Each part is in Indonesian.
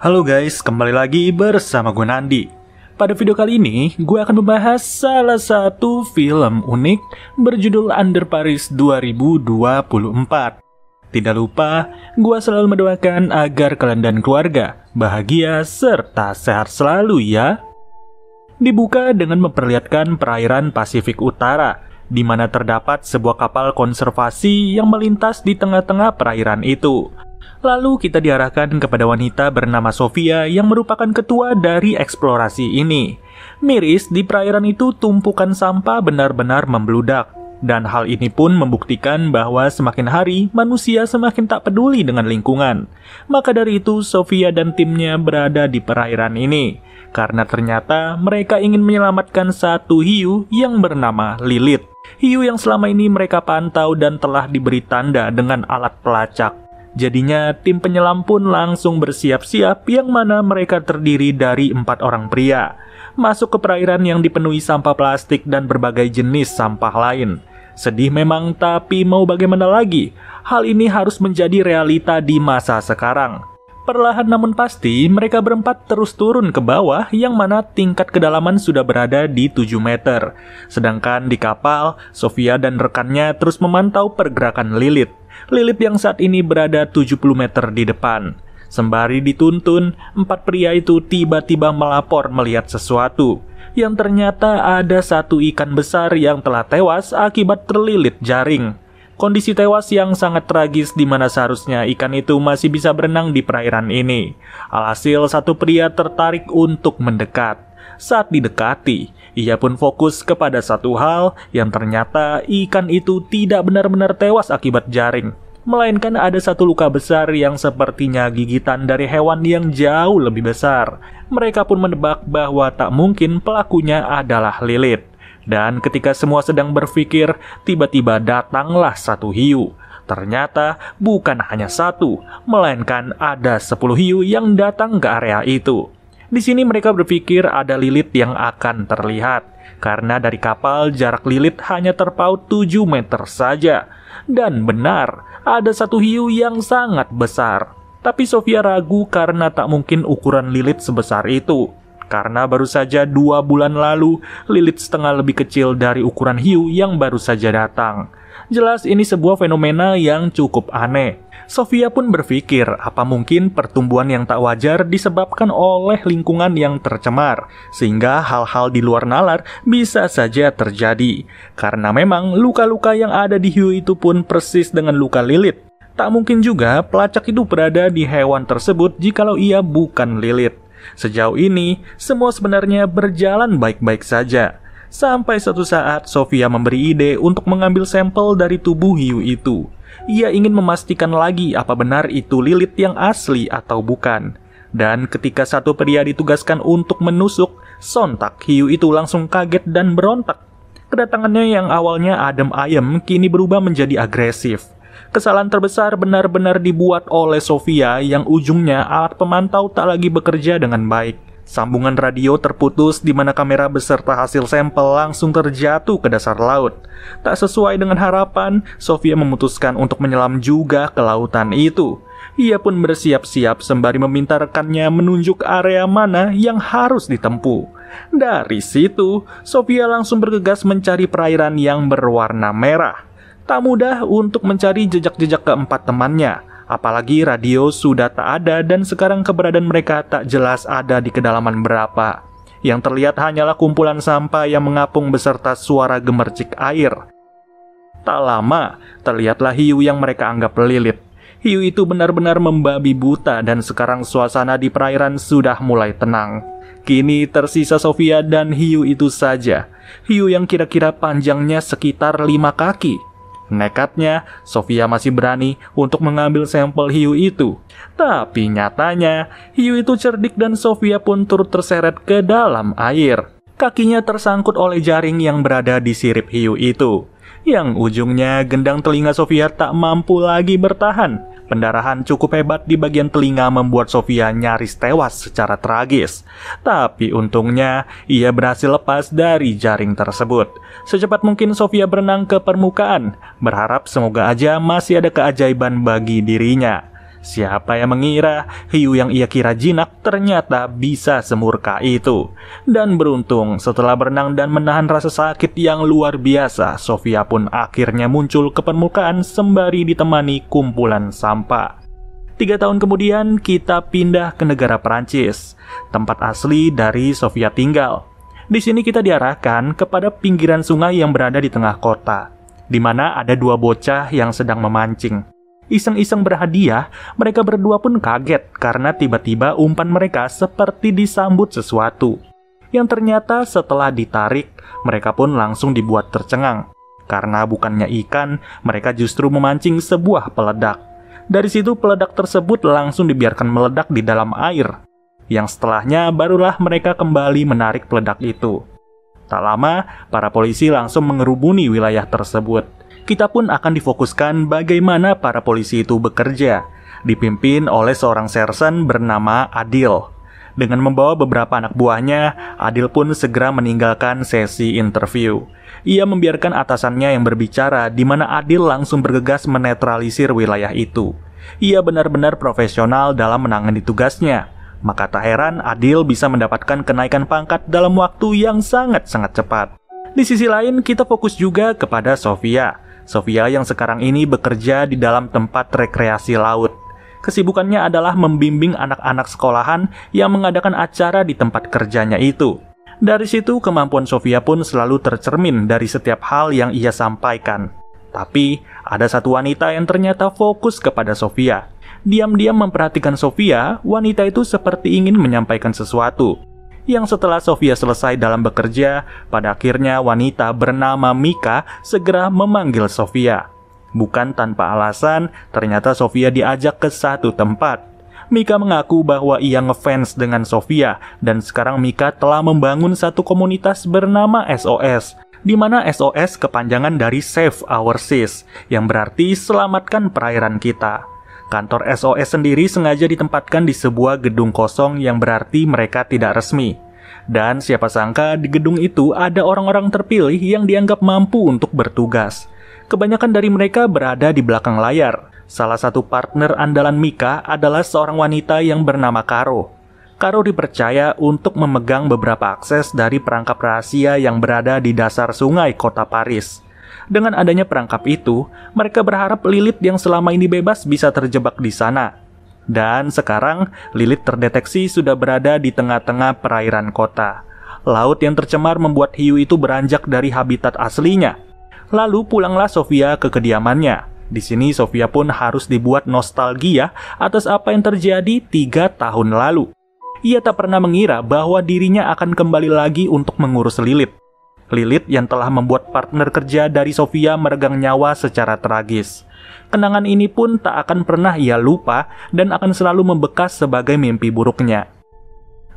Halo guys, kembali lagi bersama gue Nandi. Pada video kali ini, gue akan membahas salah satu film unik berjudul Under Paris 2024. Tidak lupa, gue selalu mendoakan agar kalian dan keluarga bahagia serta sehat selalu ya. Dibuka dengan memperlihatkan perairan Pasifik Utara, di mana terdapat sebuah kapal konservasi yang melintas di tengah-tengah perairan itu. Lalu kita diarahkan kepada wanita bernama Sofia yang merupakan ketua dari eksplorasi ini. Miris di perairan itu tumpukan sampah benar-benar membludak. Dan hal ini pun membuktikan bahwa semakin hari manusia semakin tak peduli dengan lingkungan. Maka dari itu Sofia dan timnya berada di perairan ini. Karena ternyata mereka ingin menyelamatkan satu hiu yang bernama Lilith. Hiu yang selama ini mereka pantau dan telah diberi tanda dengan alat pelacak. Jadinya tim penyelam pun langsung bersiap-siap yang mana mereka terdiri dari 4 orang pria. Masuk ke perairan yang dipenuhi sampah plastik dan berbagai jenis sampah lain. Sedih memang, tapi mau bagaimana lagi? Hal ini harus menjadi realita di masa sekarang. Perlahan namun pasti, mereka berempat terus turun ke bawah yang mana tingkat kedalaman sudah berada di 7 meter. Sedangkan di kapal, Sofia dan rekannya terus memantau pergerakan Lilith. Lilith yang saat ini berada 70 meter di depan. Sembari dituntun, 4 pria itu tiba-tiba melapor melihat sesuatu. Yang ternyata ada satu ikan besar yang telah tewas akibat terlilit jaring. Kondisi tewas yang sangat tragis di mana seharusnya ikan itu masih bisa berenang di perairan ini. Alhasil satu pria tertarik untuk mendekat. Saat didekati, ia pun fokus kepada satu hal yang ternyata ikan itu tidak benar-benar tewas akibat jaring. Melainkan ada satu luka besar yang sepertinya gigitan dari hewan yang jauh lebih besar. Mereka pun menebak bahwa tak mungkin pelakunya adalah Lilith. Dan ketika semua sedang berpikir, tiba-tiba datanglah satu hiu. Ternyata bukan hanya satu, melainkan ada 10 hiu yang datang ke area itu. Di sini mereka berpikir ada Lilith yang akan terlihat. Karena dari kapal jarak Lilith hanya terpaut 7 meter saja. Dan benar, ada satu hiu yang sangat besar. Tapi Sofia ragu karena tak mungkin ukuran Lilith sebesar itu. Karena baru saja 2 bulan lalu, Lilith setengah lebih kecil dari ukuran hiu yang baru saja datang. Jelas ini sebuah fenomena yang cukup aneh. Sofia pun berpikir apa mungkin pertumbuhan yang tak wajar disebabkan oleh lingkungan yang tercemar, sehingga hal-hal di luar nalar bisa saja terjadi. Karena memang luka-luka yang ada di hiu itu pun persis dengan luka Lilith. Tak mungkin juga pelacak itu berada di hewan tersebut jikalau ia bukan Lilith. Sejauh ini, semua sebenarnya berjalan baik-baik saja. Sampai suatu saat, Sofia memberi ide untuk mengambil sampel dari tubuh hiu itu. Ia ingin memastikan lagi apa benar itu Lilith yang asli atau bukan. Dan ketika satu pria ditugaskan untuk menusuk, sontak hiu itu langsung kaget dan berontak. Kedatangannya yang awalnya adem ayem kini berubah menjadi agresif. Kesalahan terbesar benar-benar dibuat oleh Sofia yang ujungnya alat pemantau tak lagi bekerja dengan baik. Sambungan radio terputus di mana kamera beserta hasil sampel langsung terjatuh ke dasar laut. Tak sesuai dengan harapan, Sofia memutuskan untuk menyelam juga ke lautan itu. Ia pun bersiap-siap sembari meminta rekannya menunjuk area mana yang harus ditempuh. Dari situ, Sofia langsung bergegas mencari perairan yang berwarna merah. Tak mudah untuk mencari jejak-jejak keempat temannya. Apalagi radio sudah tak ada dan sekarang keberadaan mereka tak jelas ada di kedalaman berapa. Yang terlihat hanyalah kumpulan sampah yang mengapung beserta suara gemercik air. Tak lama, terlihatlah hiu yang mereka anggap Lilith. Hiu itu benar-benar membabi buta dan sekarang suasana di perairan sudah mulai tenang. Kini tersisa Sofia dan hiu itu saja. Hiu yang kira-kira panjangnya sekitar 5 kaki. Nekatnya, Sofia masih berani untuk mengambil sampel hiu itu. Tapi nyatanya, hiu itu cerdik dan Sofia pun turut terseret ke dalam air. Kakinya tersangkut oleh jaring yang berada di sirip hiu itu. Yang ujungnya gendang telinga Sofia tak mampu lagi bertahan. Pendarahan cukup hebat di bagian telinga membuat Sofia nyaris tewas secara tragis. Tapi untungnya, ia berhasil lepas dari jaring tersebut. Secepat mungkin Sofia berenang ke permukaan, berharap semoga aja masih ada keajaiban bagi dirinya. Siapa yang mengira hiu yang ia kira jinak ternyata bisa semurka itu. Dan beruntung setelah berenang dan menahan rasa sakit yang luar biasa, Sofia pun akhirnya muncul ke permukaan sembari ditemani kumpulan sampah. 3 tahun kemudian kita pindah ke negara Perancis, tempat asli dari Sofia tinggal. Di sini kita diarahkan kepada pinggiran sungai yang berada di tengah kota, di mana ada 2 bocah yang sedang memancing. Iseng-iseng berhadiah, mereka berdua pun kaget karena tiba-tiba umpan mereka seperti disambut sesuatu. Yang ternyata setelah ditarik, mereka pun langsung dibuat tercengang. Karena bukannya ikan, mereka justru memancing sebuah peledak. Dari situ peledak tersebut langsung dibiarkan meledak di dalam air. Yang setelahnya barulah mereka kembali menarik peledak itu. Tak lama, para polisi langsung mengerubuni wilayah tersebut. Kita pun akan difokuskan bagaimana para polisi itu bekerja, dipimpin oleh seorang sersan bernama Adil. Dengan membawa beberapa anak buahnya, Adil pun segera meninggalkan sesi interview. Ia membiarkan atasannya yang berbicara, di mana Adil langsung bergegas menetralisir wilayah itu. Ia benar-benar profesional dalam menangani tugasnya. Maka tak heran Adil bisa mendapatkan kenaikan pangkat dalam waktu yang sangat-sangat cepat. Di sisi lain, kita fokus juga kepada Sofia. Sofia yang sekarang ini bekerja di dalam tempat rekreasi laut. Kesibukannya adalah membimbing anak-anak sekolahan yang mengadakan acara di tempat kerjanya itu. Dari situ kemampuan Sofia pun selalu tercermin dari setiap hal yang ia sampaikan. Tapi ada satu wanita yang ternyata fokus kepada Sofia. Diam-diam memperhatikan Sofia, wanita itu seperti ingin menyampaikan sesuatu. Yang setelah Sofia selesai dalam bekerja, pada akhirnya wanita bernama Mika segera memanggil Sofia. Bukan tanpa alasan, ternyata Sofia diajak ke satu tempat. Mika mengaku bahwa ia ngefans dengan Sofia, dan sekarang Mika telah membangun satu komunitas bernama SOS, di mana SOS kepanjangan dari Save Our Seas, yang berarti selamatkan perairan kita. Kantor SOS sendiri sengaja ditempatkan di sebuah gedung kosong yang berarti mereka tidak resmi. Dan siapa sangka di gedung itu ada orang-orang terpilih yang dianggap mampu untuk bertugas. Kebanyakan dari mereka berada di belakang layar. Salah satu partner andalan Mika adalah seorang wanita yang bernama Caro. Caro dipercaya untuk memegang beberapa akses dari perangkap rahasia yang berada di dasar sungai kota Paris. Dengan adanya perangkap itu, mereka berharap Lilith yang selama ini bebas bisa terjebak di sana. Dan sekarang, Lilith terdeteksi sudah berada di tengah-tengah perairan kota. Laut yang tercemar membuat hiu itu beranjak dari habitat aslinya. Lalu pulanglah Sofia ke kediamannya. Di sini Sofia pun harus dibuat nostalgia atas apa yang terjadi 3 tahun lalu. Ia tak pernah mengira bahwa dirinya akan kembali lagi untuk mengurus Lilith. Lilith yang telah membuat partner kerja dari Sofia meregang nyawa secara tragis. Kenangan ini pun tak akan pernah ia lupa dan akan selalu membekas sebagai mimpi buruknya.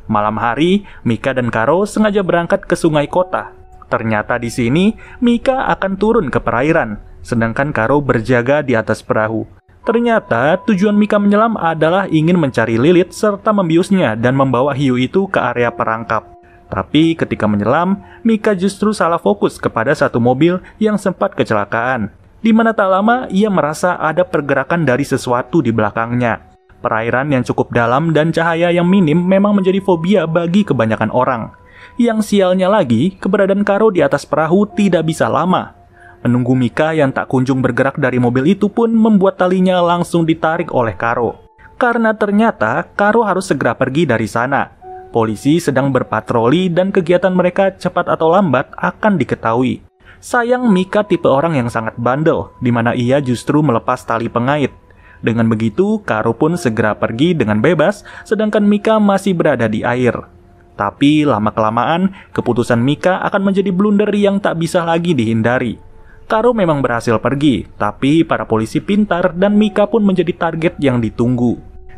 Malam hari, Mika dan Caro sengaja berangkat ke sungai kota. Ternyata di sini, Mika akan turun ke perairan, sedangkan Caro berjaga di atas perahu. Ternyata tujuan Mika menyelam adalah ingin mencari Lilith serta membiusnya dan membawa hiu itu ke area perangkap. Tapi ketika menyelam, Mika justru salah fokus kepada satu mobil yang sempat kecelakaan, di mana tak lama ia merasa ada pergerakan dari sesuatu di belakangnya. Perairan yang cukup dalam dan cahaya yang minim memang menjadi fobia bagi kebanyakan orang. Yang sialnya lagi, keberadaan Caro di atas perahu tidak bisa lama. Menunggu Mika yang tak kunjung bergerak dari mobil itu pun membuat talinya langsung ditarik oleh Caro. Karena ternyata Caro harus segera pergi dari sana. Polisi sedang berpatroli dan kegiatan mereka cepat atau lambat akan diketahui. Sayang Mika tipe orang yang sangat bandel, di mana ia justru melepas tali pengait. Dengan begitu, Caro pun segera pergi dengan bebas, sedangkan Mika masih berada di air. Tapi lama-kelamaan, keputusan Mika akan menjadi blunder yang tak bisa lagi dihindari. Caro memang berhasil pergi, tapi para polisi pintar dan Mika pun menjadi target yang ditunggu.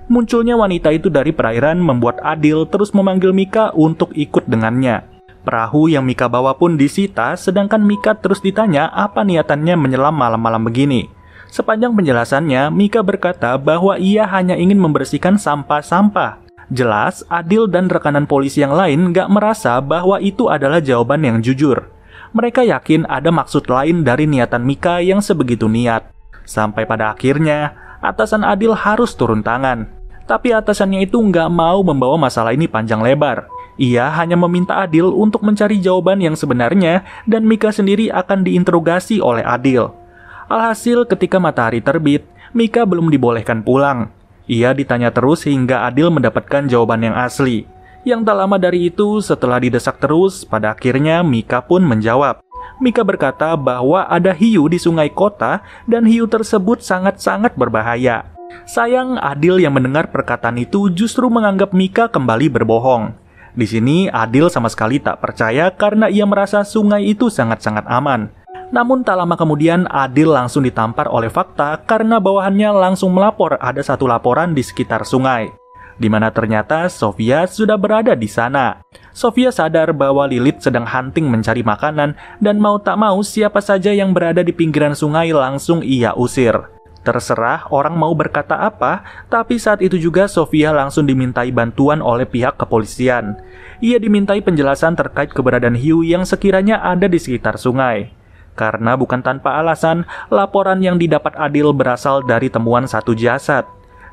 Munculnya wanita itu dari perairan membuat Adil terus memanggil Mika untuk ikut dengannya. Perahu yang Mika bawa pun disita, sedangkan Mika terus ditanya apa niatannya menyelam malam-malam begini. Sepanjang penjelasannya, Mika berkata bahwa ia hanya ingin membersihkan sampah-sampah. Jelas, Adil dan rekanan polisi yang lain gak merasa bahwa itu adalah jawaban yang jujur. Mereka yakin ada maksud lain dari niatan Mika yang sebegitu niat. Sampai pada akhirnya, atasan Adil harus turun tangan. Tapi atasannya itu nggak mau membawa masalah ini panjang lebar. Ia hanya meminta Adil untuk mencari jawaban yang sebenarnya dan Mika sendiri akan diinterogasi oleh Adil. Alhasil ketika matahari terbit, Mika belum dibolehkan pulang. Ia ditanya terus hingga Adil mendapatkan jawaban yang asli. Yang tak lama dari itu, setelah didesak terus, pada akhirnya Mika pun menjawab. Mika berkata bahwa ada hiu di sungai kota dan hiu tersebut sangat-sangat berbahaya. Sayang, Adil yang mendengar perkataan itu justru menganggap Mika kembali berbohong. Di sini Adil sama sekali tak percaya karena ia merasa sungai itu sangat-sangat aman. Namun tak lama kemudian Adil langsung ditampar oleh fakta karena bawahannya langsung melapor ada satu laporan di sekitar sungai, di mana ternyata Sofia sudah berada di sana. Sofia sadar bahwa Lilith sedang hunting mencari makanan dan mau tak mau siapa saja yang berada di pinggiran sungai langsung ia usir. Terserah orang mau berkata apa, tapi saat itu juga Sofia langsung dimintai bantuan oleh pihak kepolisian. Ia dimintai penjelasan terkait keberadaan hiu yang sekiranya ada di sekitar sungai. Karena bukan tanpa alasan, laporan yang didapat Adil berasal dari temuan satu jasad.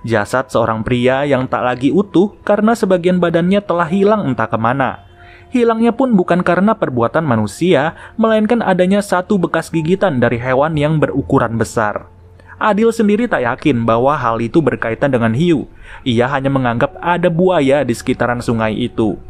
Jasad seorang pria yang tak lagi utuh karena sebagian badannya telah hilang entah kemana. Hilangnya pun bukan karena perbuatan manusia, melainkan adanya satu bekas gigitan dari hewan yang berukuran besar. Adil sendiri tak yakin bahwa hal itu berkaitan dengan hiu. Ia hanya menganggap ada buaya di sekitaran sungai itu.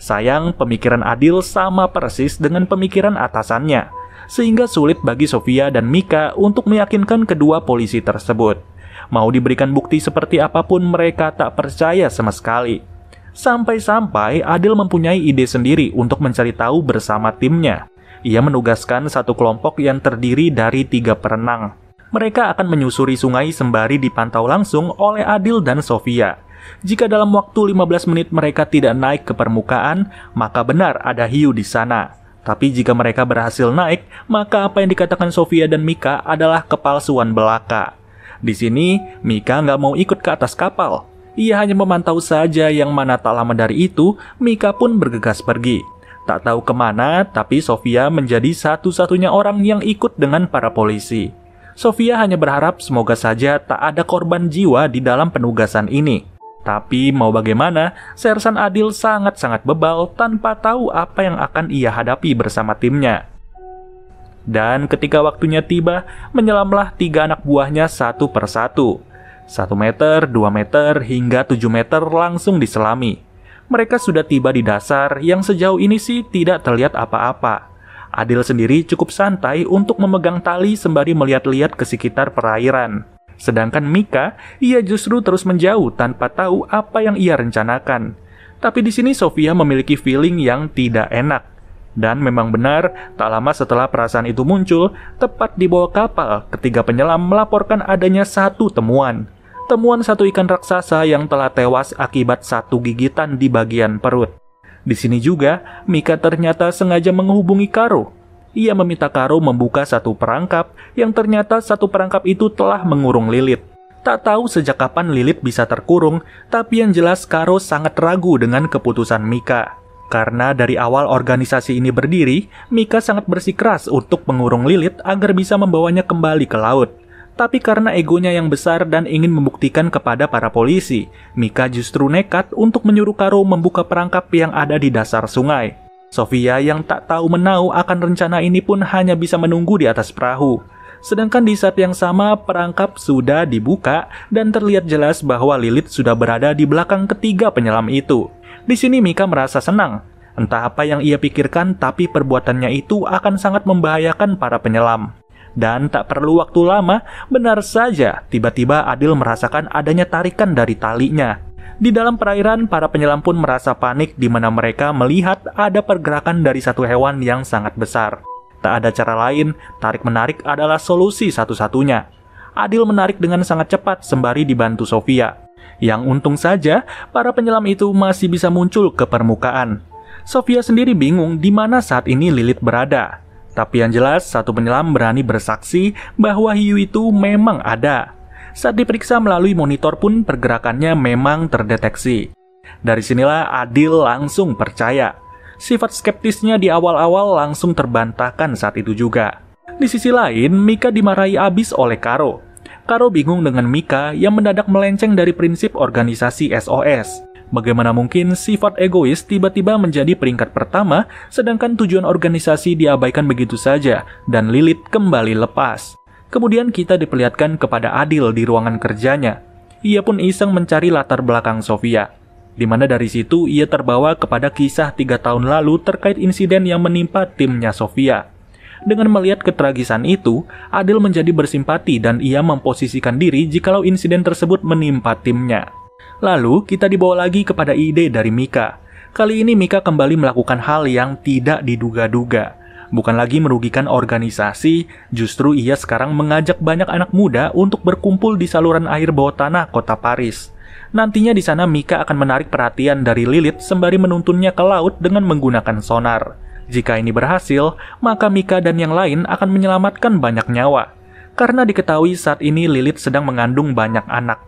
Sayang, pemikiran Adil sama persis dengan pemikiran atasannya, sehingga sulit bagi Sofia dan Mika untuk meyakinkan kedua polisi tersebut. Mau diberikan bukti seperti apapun mereka tak percaya sama sekali. Sampai-sampai Adil mempunyai ide sendiri untuk mencari tahu bersama timnya. Ia menugaskan satu kelompok yang terdiri dari 3 perenang. Mereka akan menyusuri sungai sembari dipantau langsung oleh Adil dan Sofia. Jika dalam waktu 15 menit mereka tidak naik ke permukaan, maka benar ada hiu di sana. Tapi jika mereka berhasil naik, maka apa yang dikatakan Sofia dan Mika adalah kepalsuan belaka. Di sini, Mika nggak mau ikut ke atas kapal. Ia hanya memantau saja, yang mana tak lama dari itu, Mika pun bergegas pergi. Tak tahu kemana, tapi Sofia menjadi satu-satunya orang yang ikut dengan para polisi. Sofia hanya berharap semoga saja tak ada korban jiwa di dalam penugasan ini. Tapi mau bagaimana, Sersan Adil sangat-sangat bebal tanpa tahu apa yang akan ia hadapi bersama timnya. Dan ketika waktunya tiba, menyelamlah 3 anak buahnya satu persatu. 1 meter, 2 meter, hingga 7 meter langsung diselami. Mereka sudah tiba di dasar yang sejauh ini sih tidak terlihat apa-apa. Adil sendiri cukup santai untuk memegang tali sembari melihat-lihat ke sekitar perairan. Sedangkan Mika, ia justru terus menjauh tanpa tahu apa yang ia rencanakan. Tapi di sini Sofia memiliki feeling yang tidak enak. Dan memang benar, tak lama setelah perasaan itu muncul, tepat di bawah kapal, ketiga penyelam melaporkan adanya satu temuan. Temuan satu ikan raksasa yang telah tewas akibat satu gigitan di bagian perut. Di sini juga, Mika ternyata sengaja menghubungi Karo. Ia meminta Karo membuka satu perangkap yang ternyata satu perangkap itu telah mengurung Lilith. Tak tahu sejak kapan Lilith bisa terkurung, tapi yang jelas Karo sangat ragu dengan keputusan Mika. Karena dari awal organisasi ini berdiri, Mika sangat bersikeras untuk mengurung Lilith agar bisa membawanya kembali ke laut. Tapi karena egonya yang besar dan ingin membuktikan kepada para polisi, Mika justru nekat untuk menyuruh Karo membuka perangkap yang ada di dasar sungai. Sofia yang tak tahu menau akan rencana ini pun hanya bisa menunggu di atas perahu. Sedangkan di saat yang sama, perangkap sudah dibuka dan terlihat jelas bahwa Lilith sudah berada di belakang ketiga penyelam itu. Di sini Mika merasa senang. Entah apa yang ia pikirkan, tapi perbuatannya itu akan sangat membahayakan para penyelam. Dan tak perlu waktu lama, benar saja tiba-tiba Adil merasakan adanya tarikan dari talinya. Di dalam perairan, para penyelam pun merasa panik di mana mereka melihat ada pergerakan dari satu hewan yang sangat besar. Tak ada cara lain, tarik-menarik adalah solusi satu-satunya. Adil menarik dengan sangat cepat sembari dibantu Sofia. Yang untung saja, para penyelam itu masih bisa muncul ke permukaan. Sofia sendiri bingung di mana saat ini Lilith berada. Tapi yang jelas, satu penyelam berani bersaksi bahwa hiu itu memang ada. Saat diperiksa melalui monitor pun pergerakannya memang terdeteksi. Dari sinilah Adil langsung percaya. Sifat skeptisnya di awal-awal langsung terbantahkan saat itu juga. Di sisi lain, Mika dimarahi abis oleh Karo. Karo bingung dengan Mika yang mendadak melenceng dari prinsip organisasi SOS. Bagaimana mungkin sifat egois tiba-tiba menjadi peringkat pertama, sedangkan tujuan organisasi diabaikan begitu saja, dan Lilith kembali lepas. Kemudian kita diperlihatkan kepada Adil di ruangan kerjanya. Ia pun iseng mencari latar belakang Sofia, di mana dari situ ia terbawa kepada kisah 3 tahun lalu terkait insiden yang menimpa timnya Sofia. Dengan melihat ketragisan itu, Adil menjadi bersimpati dan ia memposisikan diri jikalau insiden tersebut menimpa timnya. Lalu, kita dibawa lagi kepada ide dari Mika. Kali ini Mika kembali melakukan hal yang tidak diduga-duga. Bukan lagi merugikan organisasi, justru ia sekarang mengajak banyak anak muda untuk berkumpul di saluran air bawah tanah kota Paris. Nantinya di sana Mika akan menarik perhatian dari Lilith sembari menuntunnya ke laut dengan menggunakan sonar. Jika ini berhasil, maka Mika dan yang lain akan menyelamatkan banyak nyawa. Karena diketahui saat ini Lilith sedang mengandung banyak anak.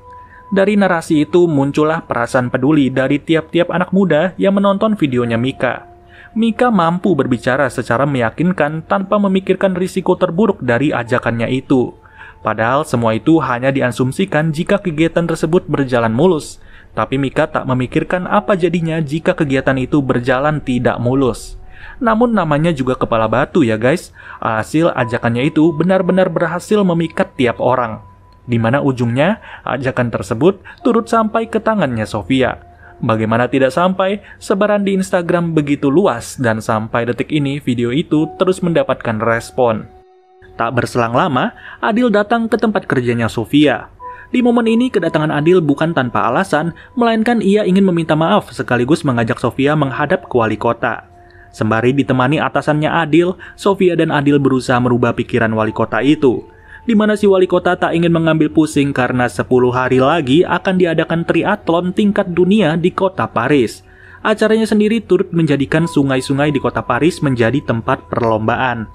Dari narasi itu muncullah perasaan peduli dari tiap-tiap anak muda yang menonton videonya Mika. Mika mampu berbicara secara meyakinkan tanpa memikirkan risiko terburuk dari ajakannya itu. Padahal semua itu hanya diasumsikan jika kegiatan tersebut berjalan mulus. Tapi Mika tak memikirkan apa jadinya jika kegiatan itu berjalan tidak mulus. Namun namanya juga kepala batu ya guys. Hasil ajakannya itu benar-benar berhasil memikat tiap orang. Di mana ujungnya, ajakan tersebut turut sampai ke tangannya Sofia. Bagaimana tidak sampai, sebaran di Instagram begitu luas dan sampai detik ini video itu terus mendapatkan respon. Tak berselang lama, Adil datang ke tempat kerjanya Sofia. Di momen ini kedatangan Adil bukan tanpa alasan, melainkan ia ingin meminta maaf sekaligus mengajak Sofia menghadap ke wali kota. Sembari ditemani atasannya Adil, Sofia dan Adil berusaha merubah pikiran wali kota itu. Di mana si wali kota tak ingin mengambil pusing karena 10 hari lagi akan diadakan triathlon tingkat dunia di kota Paris. Acaranya sendiri turut menjadikan sungai-sungai di kota Paris menjadi tempat perlombaan.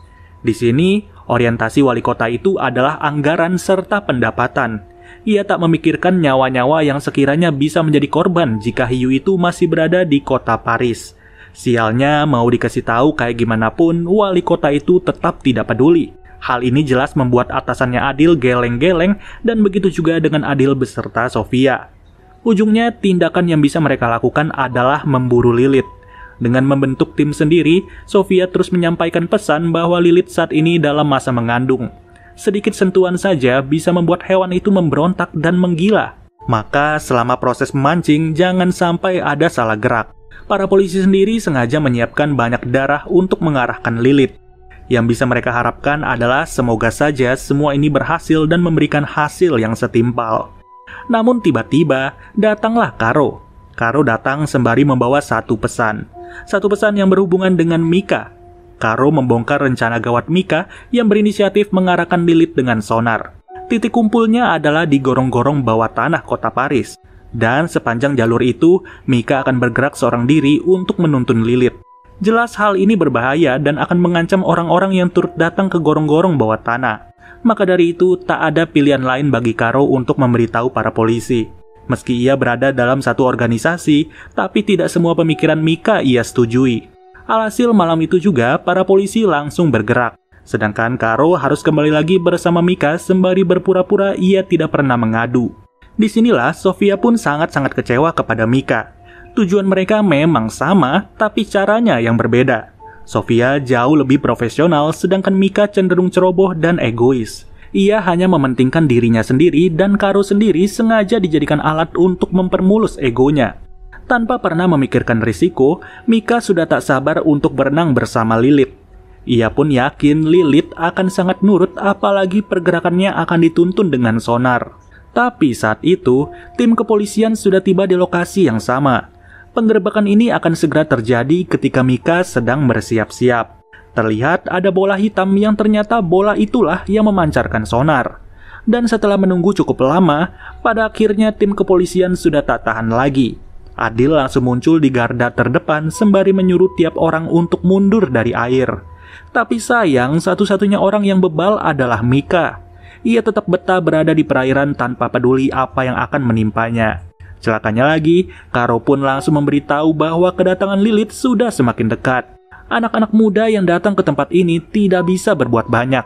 Di sini, orientasi wali kota itu adalah anggaran serta pendapatan. Ia tak memikirkan nyawa-nyawa yang sekiranya bisa menjadi korban jika hiu itu masih berada di kota Paris. Sialnya, mau dikasih tahu kayak gimana pun, wali kota itu tetap tidak peduli. Hal ini jelas membuat atasannya Adil geleng-geleng dan begitu juga dengan Adil beserta Sofia. Ujungnya, tindakan yang bisa mereka lakukan adalah memburu Lilith. Dengan membentuk tim sendiri, Sofia terus menyampaikan pesan bahwa Lilith saat ini dalam masa mengandung. Sedikit sentuhan saja bisa membuat hewan itu memberontak dan menggila. Maka selama proses memancing, jangan sampai ada salah gerak. Para polisi sendiri sengaja menyiapkan banyak darah untuk mengarahkan Lilith. Yang bisa mereka harapkan adalah semoga saja semua ini berhasil dan memberikan hasil yang setimpal. Namun tiba-tiba datanglah Karo. Karo datang sembari membawa satu pesan. Satu pesan yang berhubungan dengan Mika. Karo membongkar rencana gawat Mika yang berinisiatif mengarahkan Lilith dengan sonar. Titik kumpulnya adalah di gorong-gorong bawah tanah kota Paris. Dan sepanjang jalur itu, Mika akan bergerak seorang diri untuk menuntun Lilith. Jelas hal ini berbahaya dan akan mengancam orang-orang yang turut datang ke gorong-gorong bawah tanah. Maka dari itu, tak ada pilihan lain bagi Karo untuk memberitahu para polisi. Meski ia berada dalam satu organisasi, tapi tidak semua pemikiran Mika ia setujui. Alhasil malam itu juga, para polisi langsung bergerak. Sedangkan Karo harus kembali lagi bersama Mika sembari berpura-pura ia tidak pernah mengadu. Disinilah Sofia pun sangat-sangat kecewa kepada Mika. Tujuan mereka memang sama, tapi caranya yang berbeda. Sofia jauh lebih profesional, sedangkan Mika cenderung ceroboh dan egois. Ia hanya mementingkan dirinya sendiri dan Karo sendiri sengaja dijadikan alat untuk mempermulus egonya. Tanpa pernah memikirkan risiko, Mika sudah tak sabar untuk berenang bersama Lilith. Ia pun yakin Lilith akan sangat nurut apalagi pergerakannya akan dituntun dengan sonar. Tapi saat itu, tim kepolisian sudah tiba di lokasi yang sama. Penggerebekan ini akan segera terjadi ketika Mika sedang bersiap-siap. Terlihat ada bola hitam yang ternyata bola itulah yang memancarkan sonar. Dan setelah menunggu cukup lama, pada akhirnya tim kepolisian sudah tak tahan lagi. Adil langsung muncul di garda terdepan sembari menyuruh tiap orang untuk mundur dari air. Tapi sayang, satu-satunya orang yang bebal adalah Mika. Ia tetap betah berada di perairan tanpa peduli apa yang akan menimpanya. Celakanya lagi, Karo pun langsung memberitahu bahwa kedatangan Lilith sudah semakin dekat. Anak-anak muda yang datang ke tempat ini tidak bisa berbuat banyak.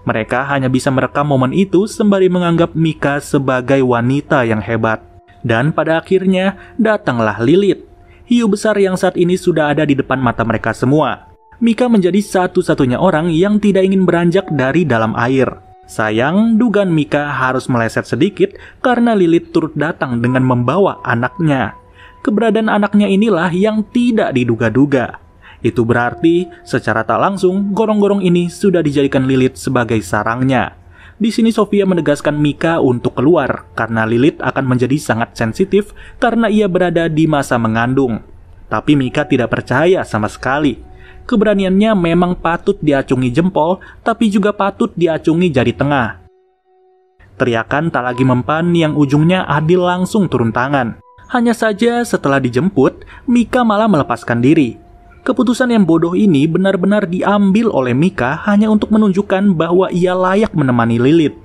Mereka hanya bisa merekam momen itu sembari menganggap Mika sebagai wanita yang hebat. Dan pada akhirnya datanglah Lilith, hiu besar yang saat ini sudah ada di depan mata mereka semua. Mika menjadi satu-satunya orang yang tidak ingin beranjak dari dalam air. Sayang, dugaan Mika harus meleset sedikit karena Lilith turut datang dengan membawa anaknya. Keberadaan anaknya inilah yang tidak diduga-duga. Itu berarti secara tak langsung gorong-gorong ini sudah dijadikan Lilith sebagai sarangnya. Di sini Sofia menegaskan Mika untuk keluar karena Lilith akan menjadi sangat sensitif karena ia berada di masa mengandung. Tapi Mika tidak percaya sama sekali. Keberaniannya memang patut diacungi jempol, tapi juga patut diacungi jari tengah. Teriakan tak lagi mempan yang ujungnya Adil langsung turun tangan. Hanya saja setelah dijemput, Mika malah melepaskan diri. Keputusan yang bodoh ini benar-benar diambil oleh Mika hanya untuk menunjukkan bahwa ia layak menemani Lilith.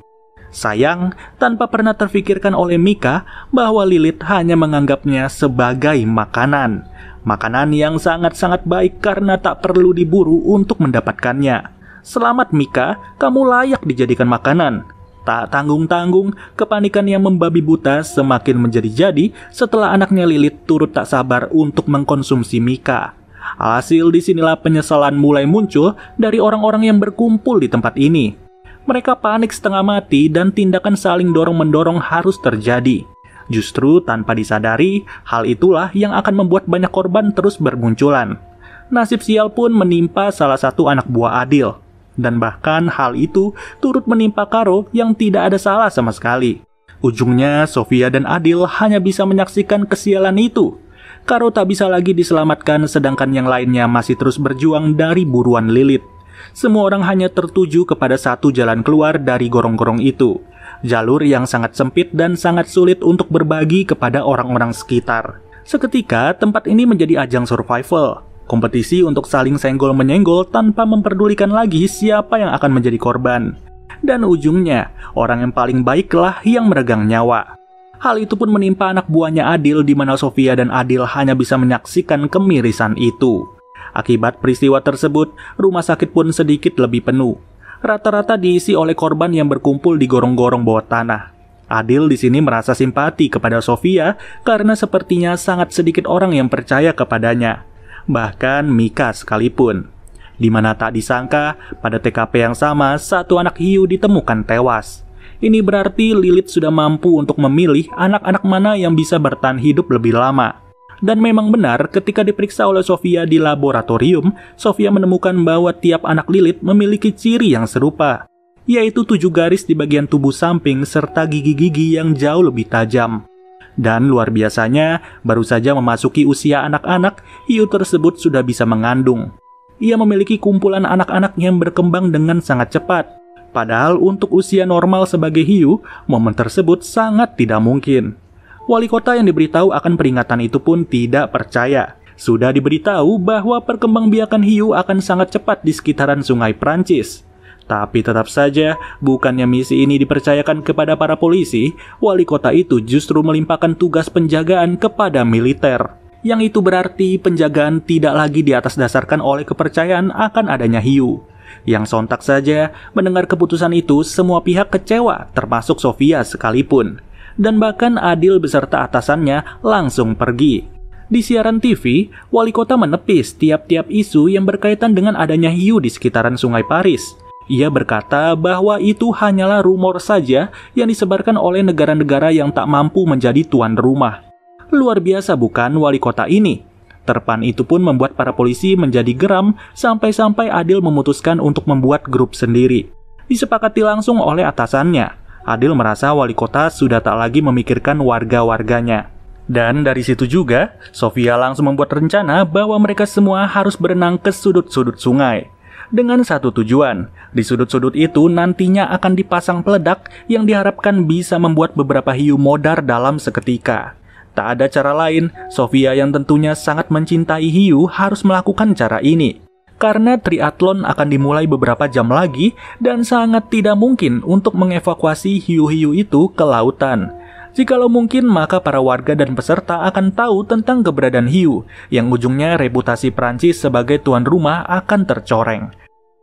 Sayang, tanpa pernah terfikirkan oleh Mika bahwa Lilith hanya menganggapnya sebagai makanan. Makanan yang sangat-sangat baik karena tak perlu diburu untuk mendapatkannya. Selamat Mika, kamu layak dijadikan makanan. Tak tanggung-tanggung, kepanikan yang membabi buta semakin menjadi-jadi setelah anaknya Lilith turut tak sabar untuk mengkonsumsi Mika. Alhasil disinilah penyesalan mulai muncul dari orang-orang yang berkumpul di tempat ini. Mereka panik setengah mati dan tindakan saling dorong-mendorong harus terjadi. Justru tanpa disadari, hal itulah yang akan membuat banyak korban terus bermunculan. Nasib sial pun menimpa salah satu anak buah Adil. Dan bahkan hal itu turut menimpa Karo yang tidak ada salah sama sekali. Ujungnya Sofia dan Adil hanya bisa menyaksikan kesialan itu. Karo tak bisa lagi diselamatkan sedangkan yang lainnya masih terus berjuang dari buruan Lilith. Semua orang hanya tertuju kepada satu jalan keluar dari gorong-gorong itu. Jalur yang sangat sempit dan sangat sulit untuk berbagi kepada orang-orang sekitar. Seketika tempat ini menjadi ajang survival. Kompetisi untuk saling senggol-menyenggol tanpa memperdulikan lagi siapa yang akan menjadi korban. Dan ujungnya, orang yang paling baiklah yang meregang nyawa. Hal itu pun menimpa anak buahnya Adil di mana Sofia dan Adil hanya bisa menyaksikan kemirisan itu. Akibat peristiwa tersebut, rumah sakit pun sedikit lebih penuh. Rata-rata diisi oleh korban yang berkumpul di gorong-gorong bawah tanah. Adil di sini merasa simpati kepada Sofia karena sepertinya sangat sedikit orang yang percaya kepadanya. Bahkan Mika sekalipun. Di mana tak disangka, pada TKP yang sama, satu anak hiu ditemukan tewas. Ini berarti Lilith sudah mampu untuk memilih anak-anak mana yang bisa bertahan hidup lebih lama. Dan memang benar ketika diperiksa oleh Sofia di laboratorium, Sofia menemukan bahwa tiap anak Lilith memiliki ciri yang serupa, yaitu 7 garis di bagian tubuh samping serta gigi-gigi yang jauh lebih tajam. Dan luar biasanya, baru saja memasuki usia anak-anak, hiu tersebut sudah bisa mengandung. Ia memiliki kumpulan anak-anak yang berkembang dengan sangat cepat. Padahal untuk usia normal sebagai hiu, momen tersebut sangat tidak mungkin. Wali kota yang diberitahu akan peringatan itu pun tidak percaya. Sudah diberitahu bahwa perkembangbiakan hiu akan sangat cepat di sekitaran sungai Prancis. Tapi tetap saja, bukannya misi ini dipercayakan kepada para polisi, wali kota itu justru melimpahkan tugas penjagaan kepada militer. Yang itu berarti penjagaan tidak lagi di atas dasarkan oleh kepercayaan akan adanya hiu. Yang sontak saja mendengar keputusan itu, semua pihak kecewa, termasuk Sofia sekalipun. Dan bahkan Adil beserta atasannya langsung pergi. Di siaran TV, wali kota menepis tiap-tiap isu yang berkaitan dengan adanya hiu di sekitaran sungai Paris. Ia berkata bahwa itu hanyalah rumor saja yang disebarkan oleh negara-negara yang tak mampu menjadi tuan rumah. Luar biasa bukan wali kota ini? Terpan itu pun membuat para polisi menjadi geram sampai-sampai Adil memutuskan untuk membuat grup sendiri. Disepakati langsung oleh atasannya. Adil merasa wali kota sudah tak lagi memikirkan warga-warganya. Dan dari situ juga, Sofia langsung membuat rencana bahwa mereka semua harus berenang ke sudut-sudut sungai. Dengan satu tujuan, di sudut-sudut itu nantinya akan dipasang peledak yang diharapkan bisa membuat beberapa hiu modar dalam seketika. Tak ada cara lain, Sofia yang tentunya sangat mencintai hiu harus melakukan cara ini. Karena triathlon akan dimulai beberapa jam lagi dan sangat tidak mungkin untuk mengevakuasi hiu-hiu itu ke lautan. Jikalau mungkin, maka para warga dan peserta akan tahu tentang keberadaan hiu, yang ujungnya reputasi Prancis sebagai tuan rumah akan tercoreng.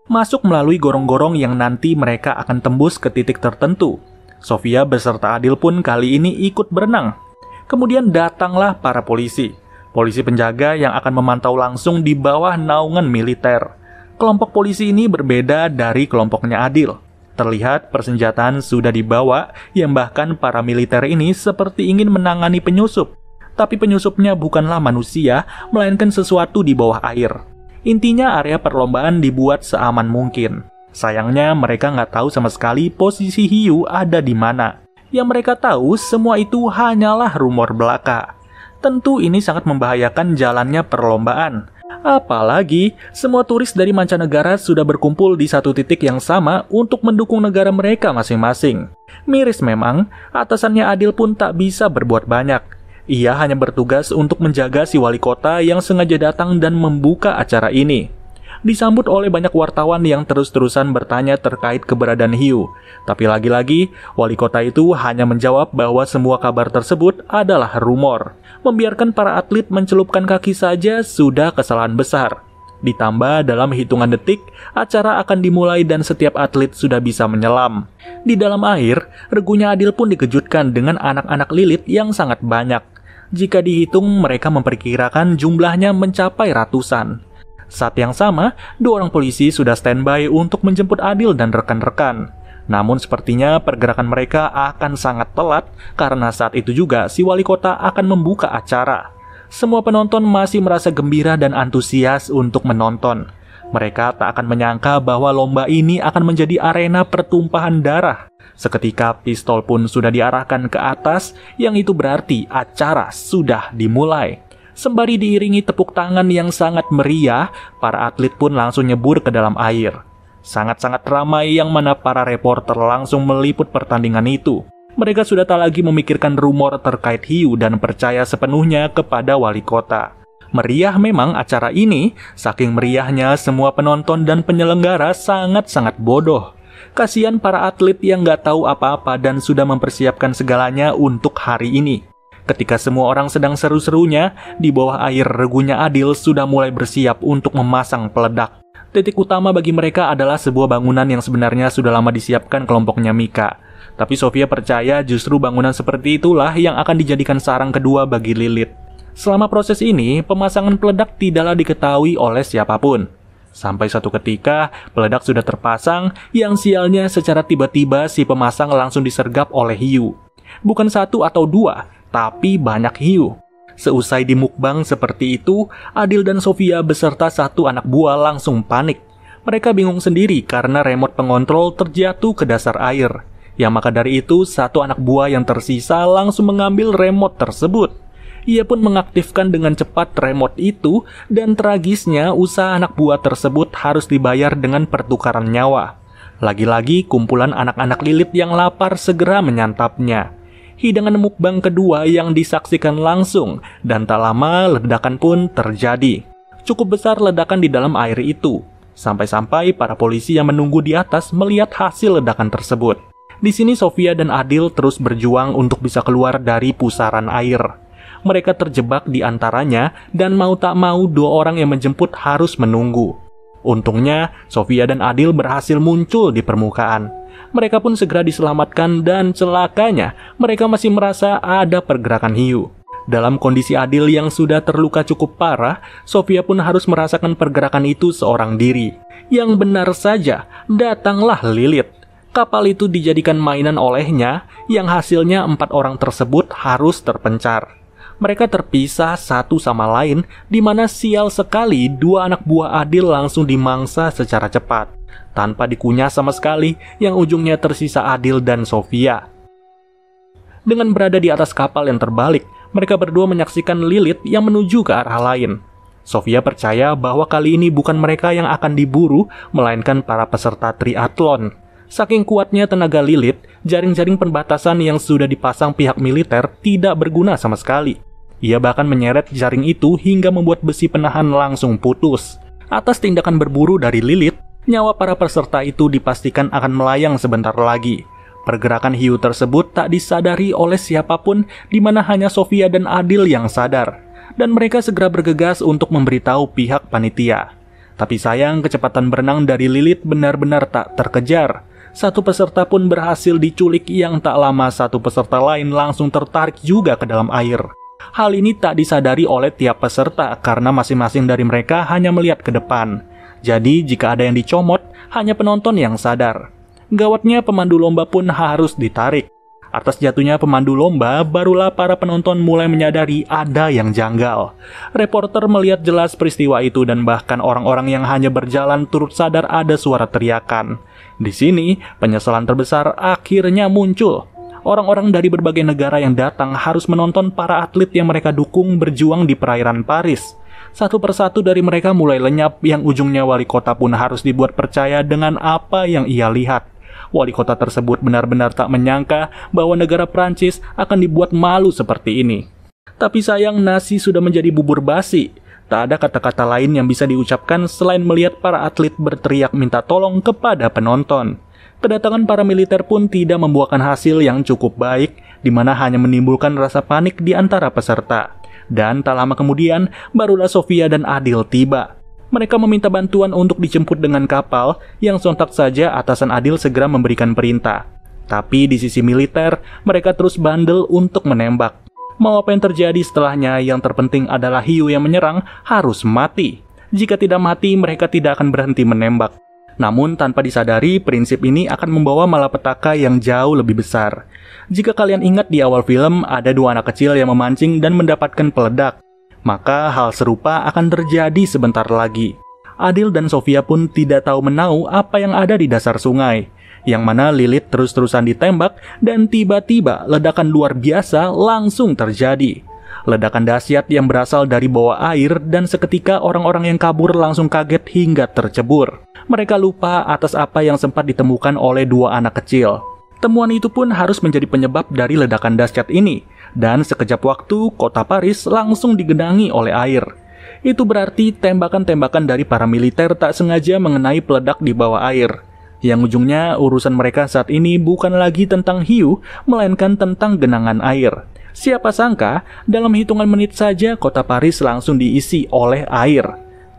masuk melalui gorong-gorong yang nanti mereka akan tembus ke titik tertentu. Sofia beserta Adil pun kali ini ikut berenang. Kemudian datanglah para polisi. Polisi penjaga yang akan memantau langsung di bawah naungan militer. Kelompok polisi ini berbeda dari kelompoknya Adil. Terlihat persenjataan sudah dibawa, yang bahkan para militer ini seperti ingin menangani penyusup. Tapi penyusupnya bukanlah manusia, melainkan sesuatu di bawah air. Intinya area perlombaan dibuat seaman mungkin. Sayangnya mereka nggak tahu sama sekali posisi hiu ada di mana. Yang mereka tahu semua itu hanyalah rumor belaka. Tentu ini sangat membahayakan jalannya perlombaan. Apalagi semua turis dari mancanegara sudah berkumpul di satu titik yang sama untuk mendukung negara mereka masing-masing. Miris memang, atasannya Adil pun tak bisa berbuat banyak. Ia hanya bertugas untuk menjaga si wali kota yang sengaja datang dan membuka acara ini. Disambut oleh banyak wartawan yang terus-terusan bertanya terkait keberadaan hiu. Tapi lagi-lagi, wali kota itu hanya menjawab bahwa semua kabar tersebut adalah rumor. Membiarkan para atlet mencelupkan kaki saja sudah kesalahan besar. Ditambah dalam hitungan detik, acara akan dimulai dan setiap atlet sudah bisa menyelam. Di dalam air, regunya Adil pun dikejutkan dengan anak-anak lilit yang sangat banyak. Jika dihitung, mereka memperkirakan jumlahnya mencapai ratusan. Saat yang sama, 2 orang polisi sudah standby untuk menjemput Adil dan rekan-rekan. Namun sepertinya pergerakan mereka akan sangat telat karena saat itu juga si wali kota akan membuka acara. Semua penonton masih merasa gembira dan antusias untuk menonton. Mereka tak akan menyangka bahwa lomba ini akan menjadi arena pertumpahan darah. Seketika pistol pun sudah diarahkan ke atas, yang itu berarti acara sudah dimulai. Sembari diiringi tepuk tangan yang sangat meriah, para atlet pun langsung nyebur ke dalam air. Sangat-sangat ramai yang mana para reporter langsung meliput pertandingan itu. Mereka sudah tak lagi memikirkan rumor terkait hiu dan percaya sepenuhnya kepada wali kota. Meriah memang acara ini, saking meriahnya semua penonton dan penyelenggara sangat-sangat bodoh. Kasihan para atlet yang nggak tahu apa-apa dan sudah mempersiapkan segalanya untuk hari ini. Ketika semua orang sedang seru-serunya, di bawah air regunya Adil sudah mulai bersiap untuk memasang peledak. Titik utama bagi mereka adalah sebuah bangunan yang sebenarnya sudah lama disiapkan kelompoknya Mika. Tapi Sofia percaya justru bangunan seperti itulah yang akan dijadikan sarang kedua bagi Lilith. Selama proses ini, pemasangan peledak tidaklah diketahui oleh siapapun. Sampai suatu ketika, peledak sudah terpasang, yang sialnya secara tiba-tiba si pemasang langsung disergap oleh hiu. Bukan 1 atau 2, tapi banyak hiu. Seusai dimukbang seperti itu, Adil dan Sofia beserta 1 anak buah langsung panik. Mereka bingung sendiri karena remote pengontrol terjatuh ke dasar air. Yang maka dari itu, 1 anak buah yang tersisa langsung mengambil remote tersebut. Ia pun mengaktifkan dengan cepat remote itu, dan tragisnya usaha anak buah tersebut harus dibayar dengan pertukaran nyawa. Lagi-lagi kumpulan anak-anak Lilith yang lapar segera menyantapnya. Hidangan mukbang kedua yang disaksikan langsung, dan tak lama ledakan pun terjadi. Cukup besar ledakan di dalam air itu, sampai-sampai para polisi yang menunggu di atas melihat hasil ledakan tersebut. Di sini Sofia dan Adil terus berjuang untuk bisa keluar dari pusaran air. Mereka terjebak di antaranya dan mau tak mau 2 orang yang menjemput harus menunggu. Untungnya, Sofia dan Adil berhasil muncul di permukaan. Mereka pun segera diselamatkan dan celakanya, mereka masih merasa ada pergerakan hiu. Dalam kondisi Adil yang sudah terluka cukup parah, Sofia pun harus merasakan pergerakan itu seorang diri. Yang benar saja, datanglah Lilith. Kapal itu dijadikan mainan olehnya, yang hasilnya 4 orang tersebut harus terpencar. Mereka terpisah satu sama lain, di mana sial sekali 2 anak buah Adil langsung dimangsa secara cepat, tanpa dikunyah sama sekali, yang ujungnya tersisa Adil dan Sofia. Dengan berada di atas kapal yang terbalik, mereka berdua menyaksikan Lilith yang menuju ke arah lain. Sofia percaya bahwa kali ini bukan mereka yang akan diburu, melainkan para peserta triathlon. Saking kuatnya tenaga Lilith, jaring-jaring pembatasan yang sudah dipasang pihak militer tidak berguna sama sekali. Ia bahkan menyeret jaring itu hingga membuat besi penahan langsung putus. Atas tindakan berburu dari Lilith, nyawa para peserta itu dipastikan akan melayang sebentar lagi. Pergerakan hiu tersebut tak disadari oleh siapapun, di mana hanya Sofia dan Adil yang sadar. Dan mereka segera bergegas untuk memberitahu pihak panitia. Tapi sayang, kecepatan berenang dari Lilith benar-benar tak terkejar. Satu peserta pun berhasil diculik, yang tak lama satu peserta lain langsung tertarik juga ke dalam air. Hal ini tak disadari oleh tiap peserta karena masing-masing dari mereka hanya melihat ke depan. Jadi jika ada yang dicomot, hanya penonton yang sadar. Gawatnya, pemandu lomba pun harus ditarik. Atas jatuhnya pemandu lomba, barulah para penonton mulai menyadari ada yang janggal. Reporter melihat jelas peristiwa itu dan bahkan orang-orang yang hanya berjalan turut sadar ada suara teriakan. Di sini, penyesalan terbesar akhirnya muncul. Orang-orang dari berbagai negara yang datang harus menonton para atlet yang mereka dukung berjuang di perairan Paris. Satu persatu dari mereka mulai lenyap, yang ujungnya wali kota pun harus dibuat percaya dengan apa yang ia lihat. Wali kota tersebut benar-benar tak menyangka bahwa negara Prancis akan dibuat malu seperti ini. Tapi sayang, nasi sudah menjadi bubur basi. Tak ada kata-kata lain yang bisa diucapkan selain melihat para atlet berteriak minta tolong kepada penonton. Kedatangan para militer pun tidak membuahkan hasil yang cukup baik, di mana hanya menimbulkan rasa panik di antara peserta. Dan tak lama kemudian, barulah Sofia dan Adil tiba. Mereka meminta bantuan untuk dijemput dengan kapal, yang sontak saja atasan Adil segera memberikan perintah. Tapi di sisi militer, mereka terus bandel untuk menembak. Mau apa yang terjadi setelahnya, yang terpenting adalah hiu yang menyerang harus mati. Jika tidak mati, mereka tidak akan berhenti menembak. Namun tanpa disadari, prinsip ini akan membawa malapetaka yang jauh lebih besar. Jika kalian ingat di awal film, ada dua anak kecil yang memancing dan mendapatkan peledak. Maka hal serupa akan terjadi sebentar lagi. Adil dan Sofia pun tidak tahu menau apa yang ada di dasar sungai, yang mana Lilith terus-terusan ditembak dan tiba-tiba ledakan luar biasa langsung terjadi. Ledakan dahsyat yang berasal dari bawah air dan seketika orang-orang yang kabur langsung kaget hingga tercebur. Mereka lupa atas apa yang sempat ditemukan oleh dua anak kecil. Temuan itu pun harus menjadi penyebab dari ledakan dahsyat ini. Dan sekejap waktu, kota Paris langsung digenangi oleh air. Itu berarti tembakan-tembakan dari para militer tak sengaja mengenai peledak di bawah air. Yang ujungnya urusan mereka saat ini bukan lagi tentang hiu, melainkan tentang genangan air. Siapa sangka, dalam hitungan menit saja kota Paris langsung diisi oleh air.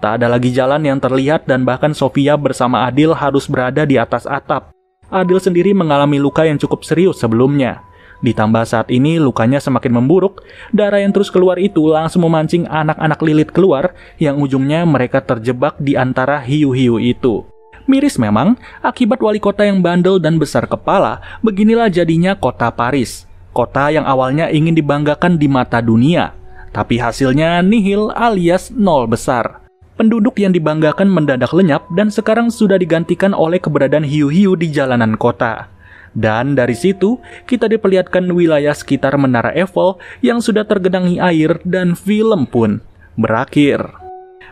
Tak ada lagi jalan yang terlihat dan bahkan Sofia bersama Adil harus berada di atas atap. Adil sendiri mengalami luka yang cukup serius sebelumnya. Ditambah saat ini lukanya semakin memburuk, darah yang terus keluar itu langsung memancing anak-anak Lilith keluar, yang ujungnya mereka terjebak di antara hiu-hiu itu. Miris memang, akibat wali kota yang bandel dan besar kepala, beginilah jadinya kota Paris. Kota yang awalnya ingin dibanggakan di mata dunia, tapi hasilnya nihil alias nol besar. Penduduk yang dibanggakan mendadak lenyap dan sekarang sudah digantikan oleh keberadaan hiu-hiu di jalanan kota. Dan dari situ, kita diperlihatkan wilayah sekitar Menara Eiffel yang sudah tergenangi air dan film pun berakhir.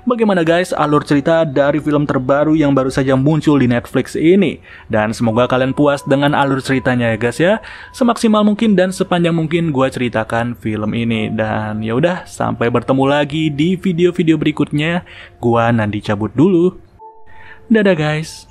Bagaimana guys alur cerita dari film terbaru yang baru saja muncul di Netflix ini? Dan semoga kalian puas dengan alur ceritanya ya guys ya. Semaksimal mungkin dan sepanjang mungkin gue ceritakan film ini. Dan ya udah, sampai bertemu lagi di video-video berikutnya. Gua Nandi cabut dulu. Dadah guys.